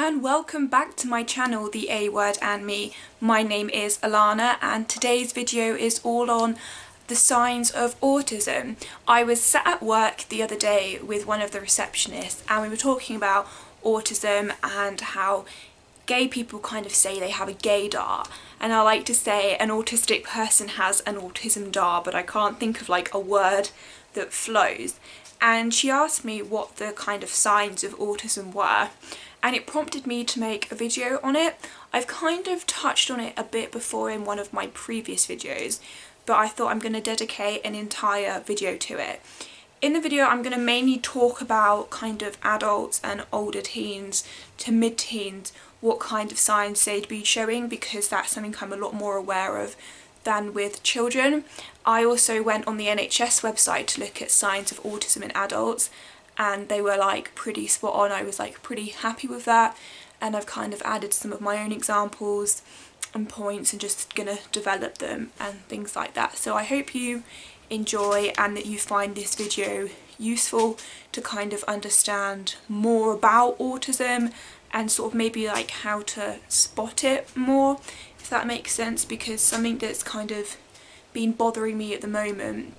and welcome back to my channel, The A Word and Me. My name is Alana and today's video is all on the signs of autism. I was sat at work the other day with one of the receptionists and we were talking about autism and how gay people kind of say they have a gaydar, and I like to say an autistic person has an autism-dar, but I can't think of like a word that flows. And she asked me what the kind of signs of autism were, and it prompted me to make a video on it. I've kind of touched on it a bit before in one of my previous videos, but I thought I'm going to dedicate an entire video to it. In the video I'm going to mainly talk about kind of adults and older teens to mid-teens, what kind of signs they'd be showing, because that's something I'm a lot more aware of than with children. I also went on the NHS website to look at signs of autism in adults, and they were like pretty spot on. I was like pretty happy with that, and I've kind of added some of my own examples and points and just gonna develop them and things like that. So I hope you enjoy and that you find this video useful to kind of understand more about autism and sort of maybe like how to spot it more, if that makes sense, because something that's kind of been bothering me at the moment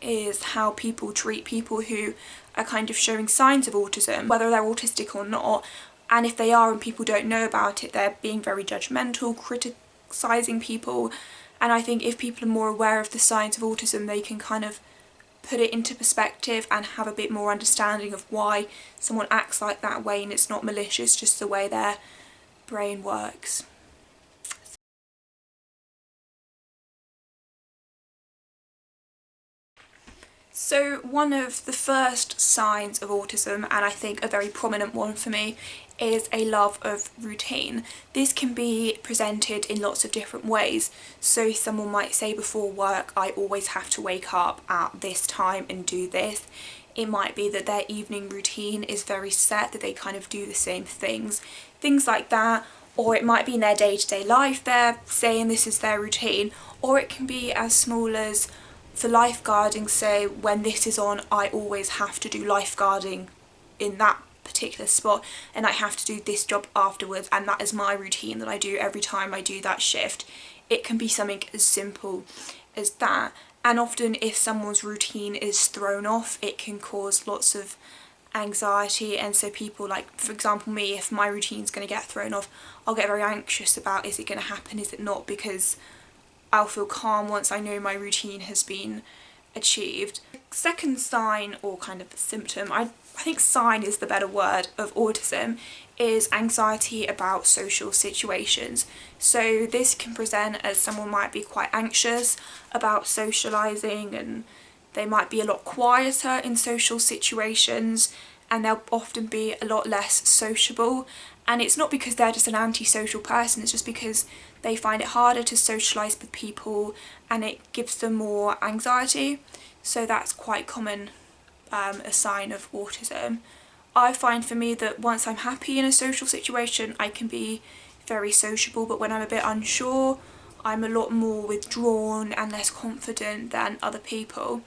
is how people treat people who are kind of showing signs of autism, whether they're autistic or not, and if they are and people don't know about it, they're being very judgmental, criticising people. And I think if people are more aware of the signs of autism, they can kind of put it into perspective and have a bit more understanding of why someone acts like that way, and it's not malicious, just the way their brain works. So one of the first signs of autism, and I think a very prominent one for me, is a love of routine. This can be presented in lots of different ways. So someone might say before work, I always have to wake up at this time and do this. It might be that their evening routine is very set, that they kind of do the same things like that. Or it might be in their day-to-day life they're saying this is their routine, or it can be as small as for lifeguarding, say when this is on I always have to do lifeguarding in that particular spot and I have to do this job afterwards, and that is my routine that I do every time I do that shift. It can be something as simple as that, and often if someone's routine is thrown off it can cause lots of anxiety. And so people, like for example me, if my routine's going to get thrown off, I'll get very anxious about is it going to happen, is it not, because I'll feel calm once I know my routine has been achieved. Second sign, or kind of symptom, I think sign is the better word, of autism is anxiety about social situations. So this can present as someone might be quite anxious about socialising, and they might be a lot quieter in social situations, and they'll often be a lot less sociable. And it's not because they're just an antisocial person, it's just because they find it harder to socialise with people and it gives them more anxiety. So that's quite common, a sign of autism. I find for me that once I'm happy in a social situation I can be very sociable, but when I'm a bit unsure I'm a lot more withdrawn and less confident than other people.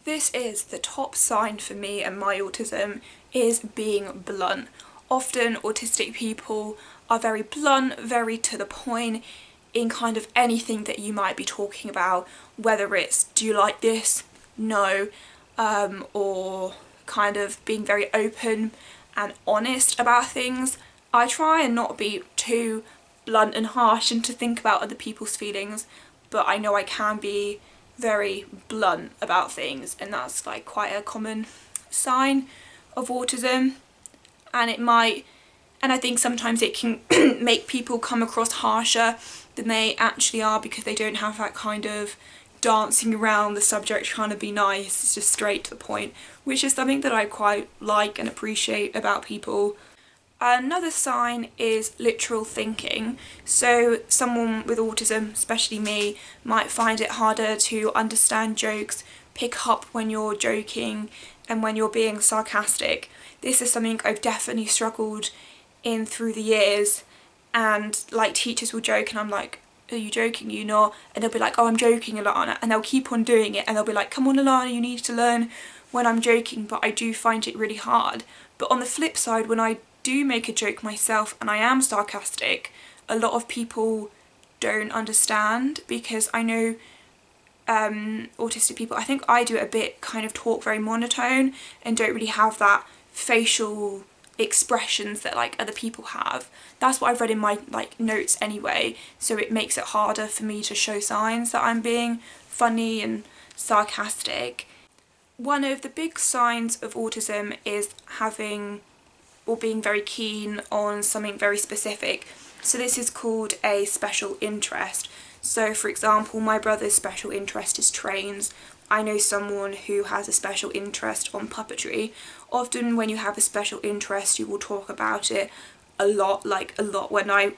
This is the top sign for me and my autism, is being blunt. Often autistic people are very blunt, very to the point in kind of anything that you might be talking about, whether it's do you like this? No, or kind of being very open and honest about things. I try and not be too blunt and harsh and to think about other people's feelings, but I know I can be very blunt about things, and that's like quite a common sign of autism. And it might, and I think sometimes it can make people come across harsher than they actually are, because they don't have that kind of dancing around the subject trying to be nice. It's just straight to the point, which is something that I quite like and appreciate about people. Another sign is literal thinking. So someone with autism, especially me, might find it harder to understand jokes, pick up when you're joking and when you're being sarcastic. This is something I've definitely struggled in through the years, and like teachers will joke and I'm like, are you joking? You not? And they'll be like, oh, I'm joking, Alana, and they'll keep on doing it and they'll be like, come on Alana, you need to learn when I'm joking. But I do find it really hard. But on the flip side, when I do make a joke myself and I am sarcastic, a lot of people don't understand, because I know autistic people, I think I do it a bit, kind of talk very monotone and don't really have that facial expressions that like other people have. That's what I've read in my like notes anyway, so it makes it harder for me to show signs that I'm being funny and sarcastic. One of the big signs of autism is having or being very keen on something very specific. So this is called a special interest. So for example, my brother's special interest is trains. I know someone who has a special interest on puppetry. Often when you have a special interest, you will talk about it a lot, like a lot. When I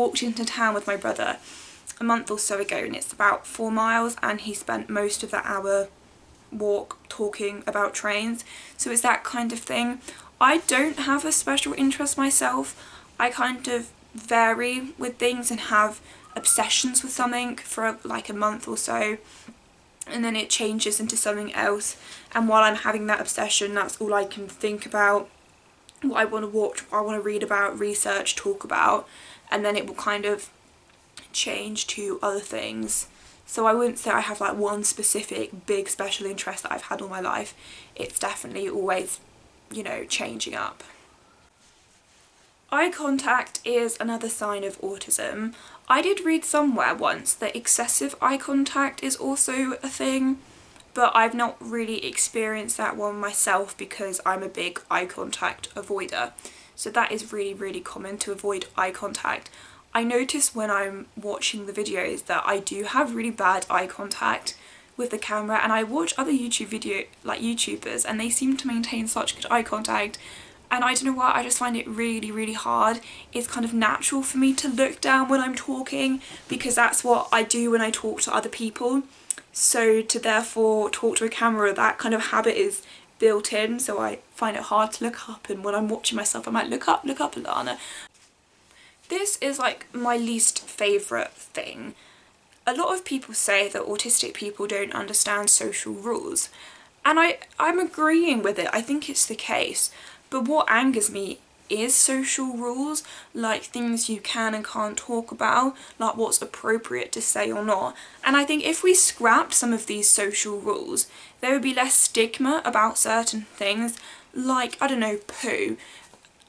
walked into town with my brother a month or so ago, and it's about 4 miles, and he spent most of that hour walk talking about trains. So it's that kind of thing. I don't have a special interest myself. I kind of vary with things and have obsessions with something for like a month or so, and then it changes into something else, and while I'm having that obsession, that's all I can think about, what I want to watch, what I want to read about, research, talk about, and then it will kind of change to other things. So I wouldn't say I have like one specific big special interest that I've had all my life. It's definitely always, you know, changing up. Eye contact is another sign of autism. I did read somewhere once that excessive eye contact is also a thing, but I've not really experienced that one myself because I'm a big eye contact avoider. So that is really, really common to avoid eye contact. I notice when I'm watching the videos that I do have really bad eye contact with the camera, and I watch other YouTubers, and they seem to maintain such good eye contact. And I don't know why, I just find it really, really hard. It's kind of natural for me to look down when I'm talking, because that's what I do when I talk to other people. So to therefore talk to a camera, that kind of habit is built in, so I find it hard to look up, and when I'm watching myself I'm like, look up Alana. This is like my least favourite thing. A lot of people say that autistic people don't understand social rules, and I'm agreeing with it. I think it's the case. But what angers me is social rules, like things you can and can't talk about, like what's appropriate to say or not. And I think if we scrapped some of these social rules, there would be less stigma about certain things, like, I don't know, poo.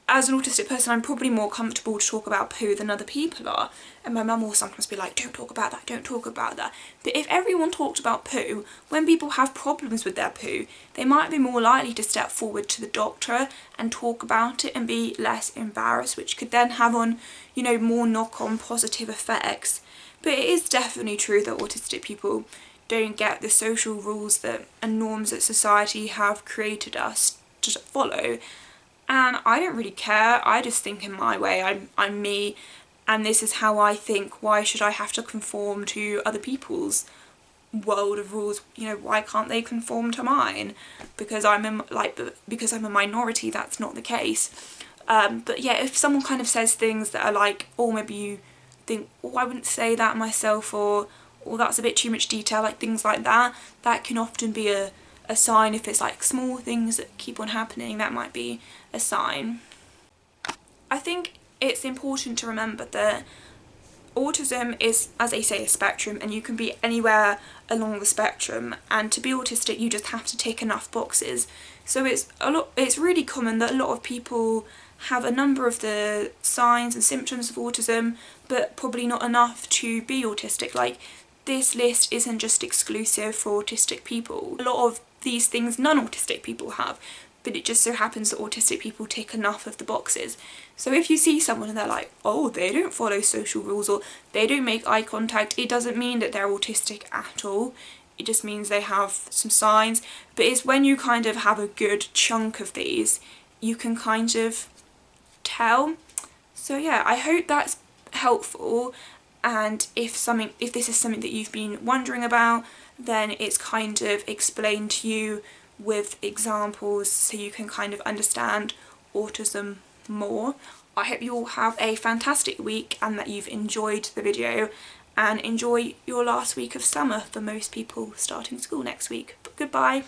As an autistic person, I'm probably more comfortable to talk about poo than other people are, and my mum will sometimes be like, don't talk about that, don't talk about that. But if everyone talked about poo, when people have problems with their poo, they might be more likely to step forward to the doctor and talk about it and be less embarrassed, which could then have on, you know, more knock-on positive effects. But it is definitely true that autistic people don't get the social rules that and norms that society have created us to follow. And I don't really care. I just think in my way. I'm me, and this is how I think. Why should I have to conform to other people's world of rules? You know, why can't they conform to mine? Because I'm a minority, that's not the case. But yeah, if someone kind of says things that are like, oh, maybe you think, oh, I wouldn't say that myself, or that's a bit too much detail, like things like that, that can often be a sign. If it's like small things that keep on happening, that might be a sign. I think it's important to remember that autism is, as they say, a spectrum, and you can be anywhere along the spectrum, and to be autistic you just have to tick enough boxes. So it's really common that a lot of people have a number of the signs and symptoms of autism, but probably not enough to be autistic. Like, this list isn't just exclusive for autistic people. A lot of these things non-autistic people have, but it just so happens that autistic people tick enough of the boxes. So if you see someone and they're like, oh, they don't follow social rules, or they don't make eye contact, it doesn't mean that they're autistic at all. It just means they have some signs. But it's when you kind of have a good chunk of these, you can kind of tell. So yeah, I hope that's helpful. And if this is something that you've been wondering about, then it's kind of explained to you with examples so you can kind of understand autism more. I hope you all have a fantastic week and that you've enjoyed the video, and enjoy your last week of summer for most people starting school next week. But goodbye.